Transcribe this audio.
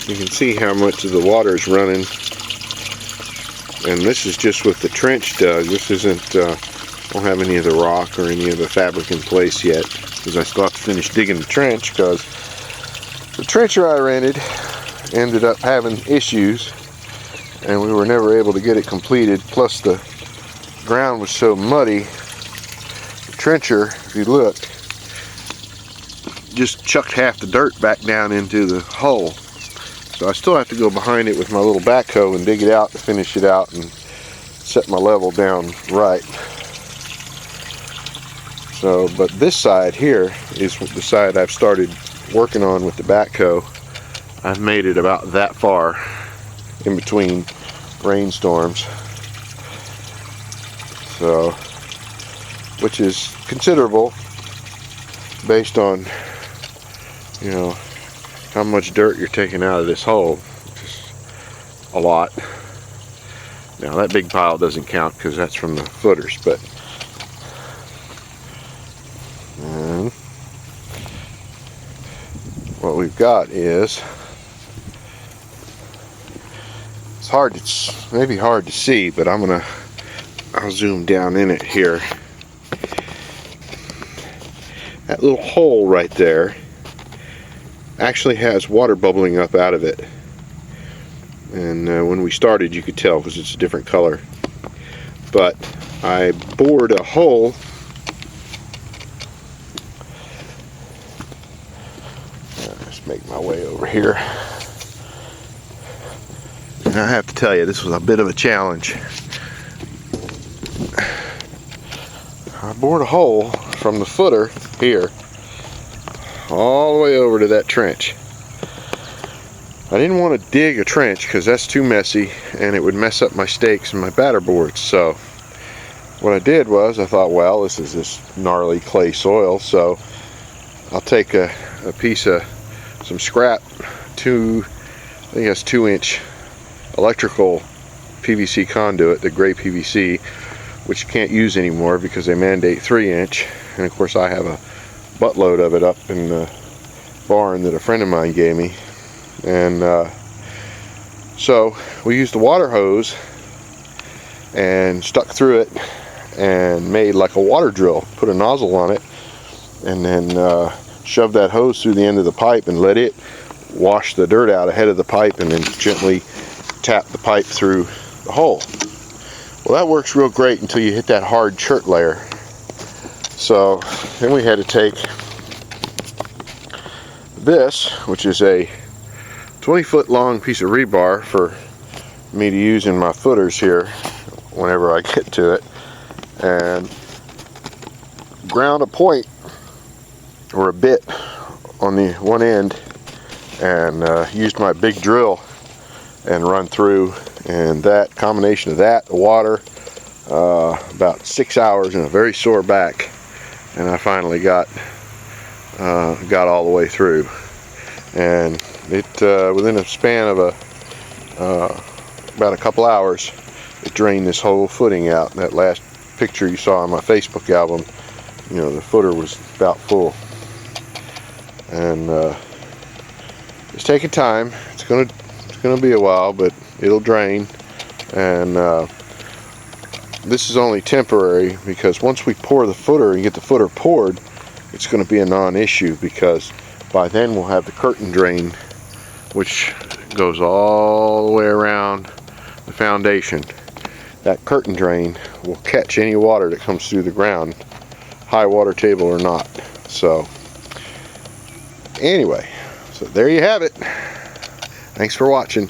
You can see how much of the water is running, and this is just with the trench dug. This isn't don't have any of the rock or any of the fabric in place yet, because I still have to finish digging the trench, because the trencher I rented ended up having issues and we were never able to get it completed. Plus the ground was so muddy, the trencher, if you look, just chucked half the dirt back down into the hole. So I still have to go behind it with my little backhoe and dig it out to finish it out and set my level down right. So, but this side here is the side I've started working on with the backhoe. I've made it about that far in between rainstorms. So, which is considerable based on, you know, how much dirt you're taking out of this hole. Just a lot. Now that big pile doesn't count because that's from the footers, but what we've got is, it's hard, it's maybe hard to see, but I'll zoom down in it here. That little hole right there actually has water bubbling up out of it, and when we started you could tell because it's a different color. But I bored a hole make my way over here. And I have to tell you, this was a bit of a challenge. I bored a hole from the footer here all the way over to that trench. I didn't want to dig a trench because that's too messy and it would mess up my stakes and my batter boards. So what I did was I thought, well, this is this gnarly clay soil, so I'll take a piece of some scrap, I think that's 2-inch electrical PVC conduit, the gray PVC, which you can't use anymore because they mandate 3-inch, and of course I have a buttload of it up in the barn that a friend of mine gave me. And so we used the water hose and stuck through it and made like a water drill, put a nozzle on it, and then shove that hose through the end of the pipe and let it wash the dirt out ahead of the pipe, and then gently tap the pipe through the hole. Well, that works real great until you hit that hard chert layer. So then we had to take this, which is a 20-foot long piece of rebar for me to use in my footers here whenever I get to it, and ground a point or a bit on the one end, and used my big drill and run through, and that combination of that, the water, about 6 hours and a very sore back, and I finally got all the way through. And it within a span of about a couple hours, it drained this whole footing out. That last picture you saw on my Facebook album, you know, the footer was about full. And it's taking time. It's gonna be a while, but it'll drain. And this is only temporary, because once we pour the footer and get the footer poured, it's going to be a non-issue, because by then we'll have the curtain drain, which goes all the way around the foundation. That curtain drain will catch any water that comes through the ground, high water table or not. So anyway, so there you have it. Thanks for watching.